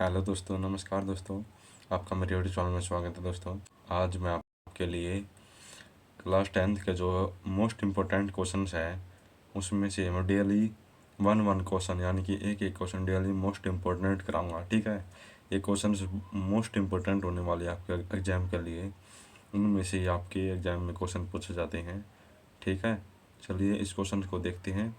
Hello दोस्तों, नमस्कार दोस्तों। आपका मेरे यूट्यूब चैनल में स्वागत है दोस्तों। आज मैं आपके लिए क्लास 10th के जो मोस्ट इम्पोर्टेंट क्वेश्चंस हैं उसमें से मैं डेली वन क्वेश्चन यानी कि एक क्वेश्चन डेली मोस्ट इम्पोर्टेंट कराऊंगा। ठीक है, ये क्वेश्चन मोस्ट इम्पोर्टेंट होने वाले हैं आपके एग्ज़ाम के लिए। उनमें से आपके एग्ज़ाम में क्वेश्चन पूछे जाते हैं। ठीक है, चलिए इस क्वेश्चन को देखते हैं।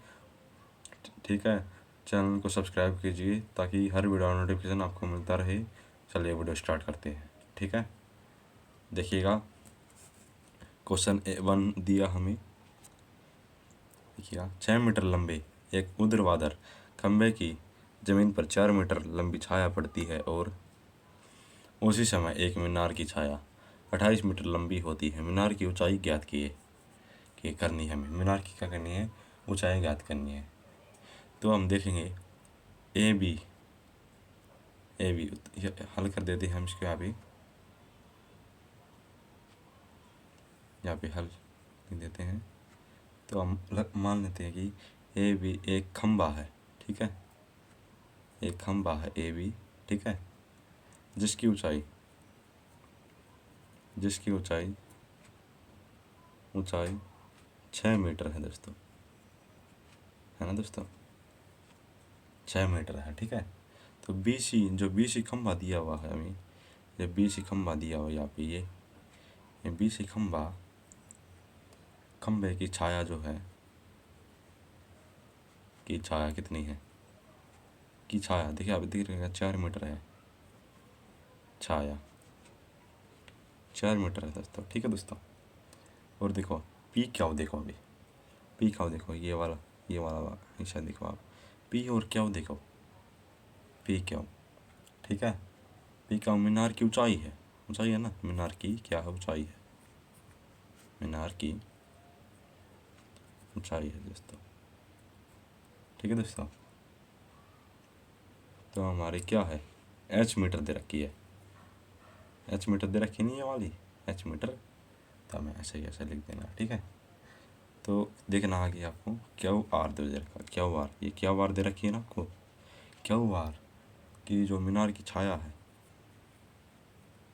ठीक है, चैनल को सब्सक्राइब कीजिए ताकि हर वीडियो नोटिफिकेशन आपको मिलता रहे। चलिए वीडियो स्टार्ट करते हैं। ठीक है, देखिएगा क्वेश्चन 1 दिया हमें। देखिएगा 6 मीटर लंबे एक ऊर्ध्वाधर खंभे की जमीन पर 4 मीटर लंबी छाया पड़ती है और उसी समय एक मीनार की छाया 28 मीटर लंबी होती है। मीनार की ऊंचाई ज्ञात किए कि करनी है हमें। मीनार की क्या करनी है? ऊंचाई ज्ञात करनी है। तो हम देखेंगे ए बी हल कर देते हैं हम इसको। यहाँ पे हल लिख देते हैं। तो हम मान लेते हैं कि ए बी एक खंबा है। ठीक है, एक खंबा है ए बी। ठीक है, जिसकी ऊंचाई ऊंचाई 6 मीटर है दोस्तों, है ना दोस्तों? 6 मीटर है। ठीक है, तो बी सी खंबा दिया हुआ है हमें। जब बी सी खंबा दिया हुआ यहाँ पे ये बी सी खंबे की छाया जो है की छाया कितनी है? की छाया देखिए, आप देख रहे 4 मीटर है छाया, 4 मीटर है दोस्तों। ठीक है दोस्तों, और देखो पी क्या हो, देखो अभी पी क्या हो, देखो ये वाला हिस्सा देखो आप। पी और क्या हो, देखो पी क्या हो। ठीक है, पी क्या हो? मीनार की ऊंचाई है ना। मीनार की क्या है? ऊंचाई है। मीनार की ऊंचाई है दोस्तों। ठीक है दोस्तों, तो हमारी क्या है? एच मीटर दे रखी है। एच मीटर दे रखी नहीं है वाली एच मीटर, तो हमें ऐसे लिख देना। ठीक है, तो देखना आगे आपको क्यू आर दे रखा। क्यू आर, ये क्यू आर दे रखी है ना आपको। क्यू आर की जो मीनार की छाया है,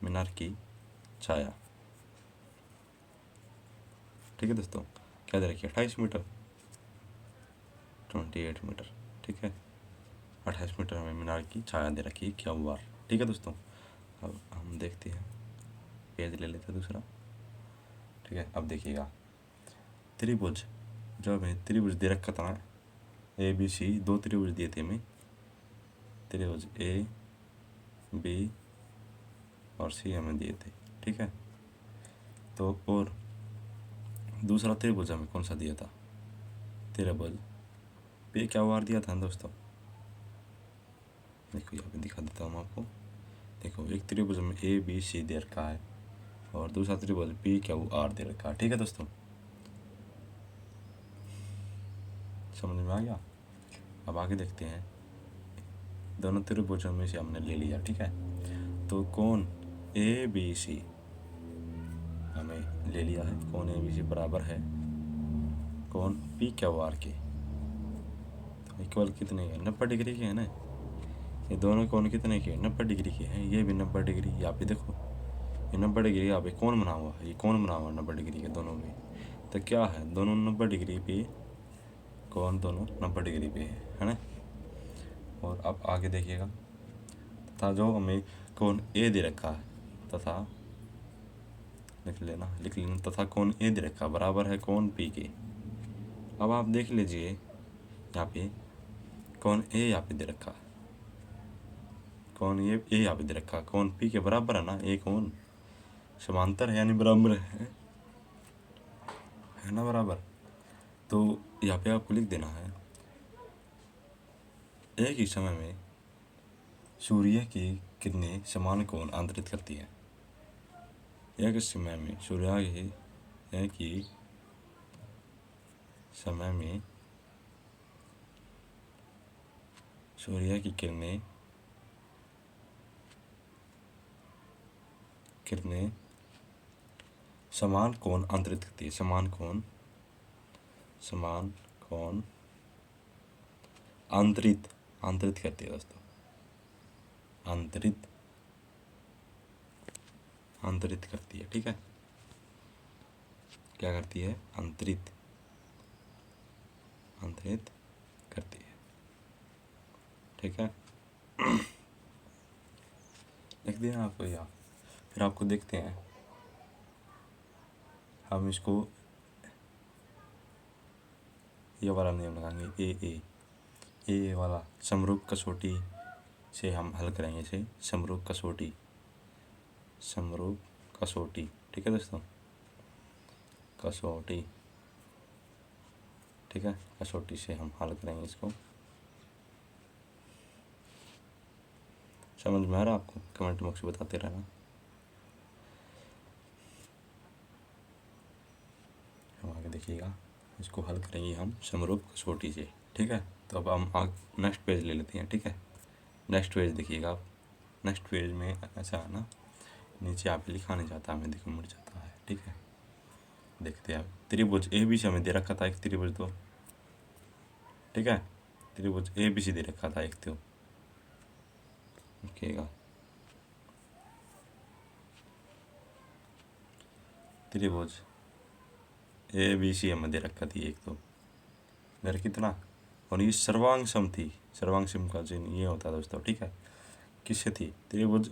मीनार की छाया। ठीक है दोस्तों, क्या दे रखी है? 28 मीटर, 28 मीटर। ठीक है, 28 मीटर हमें मीनार की छाया दे रखी है क्यू आर। ठीक है दोस्तों, अब हम देखते हैं, पेज ले लेते हैं दूसरा। ठीक है, अब देखिएगा त्रिभुज, जो हमें त्रिभुज दे रखा था ए बी सी, 2 त्रिभुज दिए थे हमें। त्रिभुज ए बी और सी हमें दिए थे। ठीक है, तो और दूसरा त्रिभुज हमें कौन सा दिया था? त्रिभुज पे क्या वार दिया था दोस्तों? देखो यहाँ पे दिखा देता हूँ आपको। देखो एक त्रिभुज में ए बी सी दे रखा है और दूसरा त्रिभुज पी क्यू आर दे रखा है। ठीक है दोस्तों, समझ में आ गया? अब आगे देखते हैं। दोनों त्रिभुजों में से हमने ले लिया। ठीक है, तो कौन ए बी सी हमें ले लिया है। कौन ए बी सी बराबर है कौन पी क्यू आर के। तो इक्वल कितने के? 90 डिग्री के है ना। ये दोनों कौन कितने के? 90 डिग्री के हैं। ये भी 90 डिग्री। यहाँ पे देखो ये 90 डिग्री यहाँ पे कौन बना हुआ है? ये कौन बना हुआ है 90 डिग्री के दोनों में? तो क्या है, दोनों 90 डिग्री पे कौन, दोनों 90 डिग्री पे है ना। और अब आगे देखिएगा, तथा जो हमें कौन ए दे रखा है, तथा लिख लेना तथा कौन ए दे रखा बराबर है कौन पी के। अब आप देख लीजिए यहाँ पे कौन ए यहाँ पे दे रखा, कौन ये ए यहाँ पे दे रखा, कौन पी के बराबर है ना। ए कौन समांतर है यानी बराबर है ना, बराबर। तो यहाँ पे आपको लिख देना है एक ही समय में सूर्य की किरणें समान कोण आंतरित करती है। एक समय में एक ही समय में सूर्य की किरणें समान कोण आंतरित करती है। समान कोण आंतरित करती है दोस्तों। अंतरित अंतरित करती है। ठीक है, क्या करती है? अंतरित अंतरित करती है। ठीक है, लिख दिया आपको यहाँ। फिर आपको देखते हैं, हम इसको ये वाला नियम लगाएंगे, ए वाला समरूप कसौटी से हम हल करेंगे इसे। समरूप कसौटी ठीक है दोस्तों, कसौटी। ठीक है, कसौटी से हम हल करेंगे इसको। समझ में आ रहा आपको? कमेंट बॉक्स में बताते रहना। हम आगे देखिएगा, इसको हल करेंगे हम समरूप कसौटी से। ठीक है, तो अब हम नेक्स्ट पेज ले लेते हैं। ठीक है, नेक्स्ट पेज देखिएगा आप। नेक्स्ट पेज में ऐसा है ना, नीचे आप लिखा नहीं जाता, हमें देखो मुड़ जाता है। ठीक है, देखते हैं आप। त्रिभुज ए बी सी हमें दे रखा था, एक त्रिभुज तो। ठीक है, त्रिभुज ए बी सी दे रखा था एक तो। देखिएगा, त्रिभुज ए बी सी हमें दे रखा थी एक तो, मेरा कितना। और ये सर्वांग सम थी। सर्वांग सम का चिन्ह ये होता है दोस्तों। ठीक है, किससे थी? त्रिभुज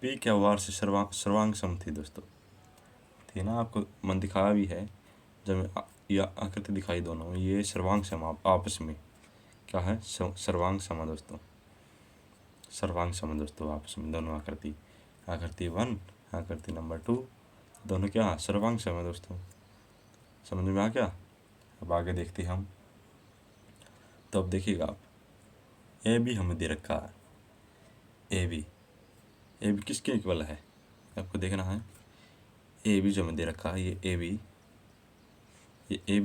पी क्यू आर से सर्वांग सम थी दोस्तों। थी ना, आपको मन दिखाया भी है जब ये आकृति दिखाई दोनों में, ये सर्वांग सम आपस में क्या है? सर्वांग सम दोस्तों। सर्वांग सम दोस्तों आपस में दोनों आकृति, आकृति 1 आकृति नंबर 2 दोनों क्या? सर्वांग सम है दोस्तों। समझ में आ गया? अब आगे देखते हैं हम। तो अब देखिएगा आप, ए बी हमें दे रखा है। ए बी किसके इक्वल है आपको देखना है। ए बी जो हमें दे रखा है, ये ए बी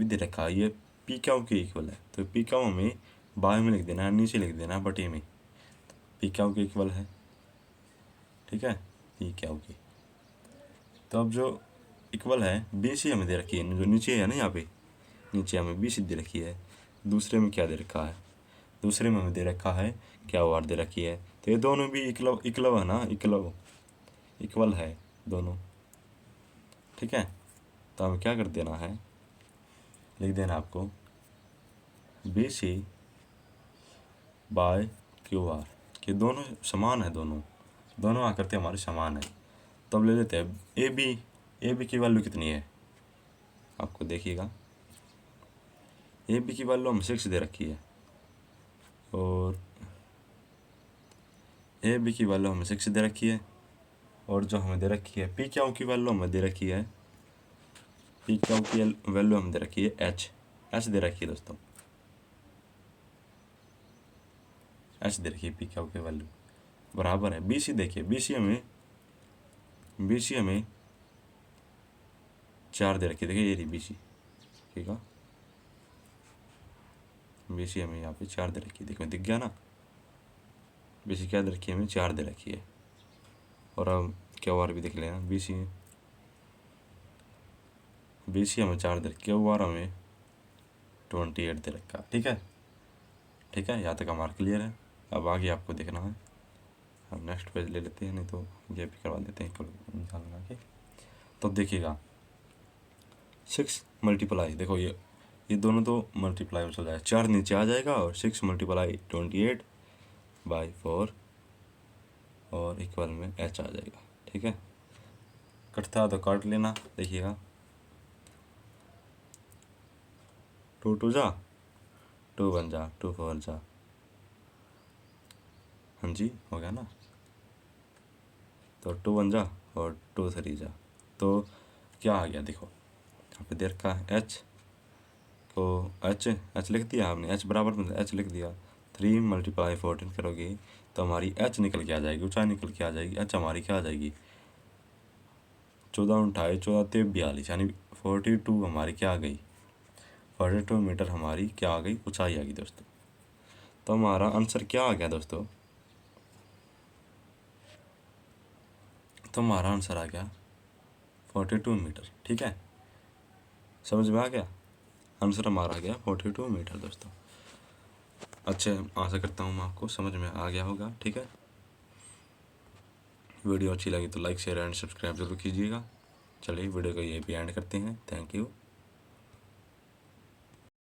दे रखा है, ये पी क्यू के इक्वल है। तो पी क्यू हमें बाय में लिख देना है, नीचे लिख देना है बटे में। पी क्यू के इक्वल है। ठीक है, पी क्यू की। तो अब जो इक्वल है बी सी हमें दे रखी है, जो नीचे है ना, यहाँ पे नीचे हमें बी सी दे रखी है। दूसरे में क्या दे रखा है? दूसरे में हमें दे रखा है क्या वार दे रखी है। तो ये दोनों भी इक्लव है ना, इक्वल है दोनों। ठीक है, तो हमें क्या कर देना है, लिख देना आपको B C by Q R, कि दोनों समान है, दोनों आकृति हमारी समान है। तो अब ले लेते हैं ए बी की वैल्यू कितनी है आपको देखिएगा। ए बी की वैल्यू हम 6 दे रखी है, और ए बी की वैल्यू हमें 6 दे रखी है। और जो हमें दे रखी है पी क्यू की वैल्यू हमें दे रखी है, पी क्यू की वैल्यू हमें दे रखी है एच दे रखी है दोस्तों। एच दे रखी है, पी क्यू की वैल्यू बराबर है बी सी। देखिए बी सी हमें 4 दे रखी है। देखिए ये रही बी सी। ठीक है, बी सी हमें यहाँ पे 4 दे रखी है, देखो दिख गया ना। बी सी क्या दे रखी है? हमें 4 दे रखी है। और अब क्यू आर भी देख लेना, बी सी हमें 4 दे रखी, क्यू आर हमें 28 दे रखा। ठीक है, यहाँ तक हमारा क्लियर है। अब आगे आपको देखना है, हम नेक्स्ट पेज ले लेते हैं, नहीं तो ये भी करवा देते हैं निकाल लगा के। तो देखिएगा 6 मल्टीप्लाई, देखो ये दोनों तो मल्टीप्लाई हो जाएगा, 4 नीचे आ जाएगा और 6 मल्टीप्लाई 28/4 और इक्वल में एच आ जाएगा। ठीक है, कटता तो काट लेना। देखिएगा 2 2 जा 2 1 जा 2 4 जा, हाँ जी हो गया ना। तो 2 1 जा और 2 3 जा, तो क्या आ गया देखो यहाँ पे दे रखा है एच, तो एच लिख दिया आपने, एच बराबर में एच लिख दिया। 3 × 14 करोगे तो हमारी एच निकल के आ जाएगी, ऊंचाई निकल के आ जाएगी। एच हमारी क्या आ जाएगी? 14 28 14 3 42, यानी 42 हमारी क्या आ गई? 42 मीटर हमारी क्या आ गई? ऊंचाई आ गई दोस्तों। तो हमारा आंसर क्या आ गया दोस्तों? तो हमारा आंसर आ गया 42 मीटर। ठीक है, समझ में आ गया? आंसर हमारा आ गया 42 मीटर दोस्तों। अच्छा, आशा करता हूँ मैं आपको समझ में आ गया होगा। ठीक है, वीडियो अच्छी लगी तो लाइक शेयर एंड सब्सक्राइब जरूर कीजिएगा। चलिए वीडियो को ये भी एंड करते हैं। Thank you.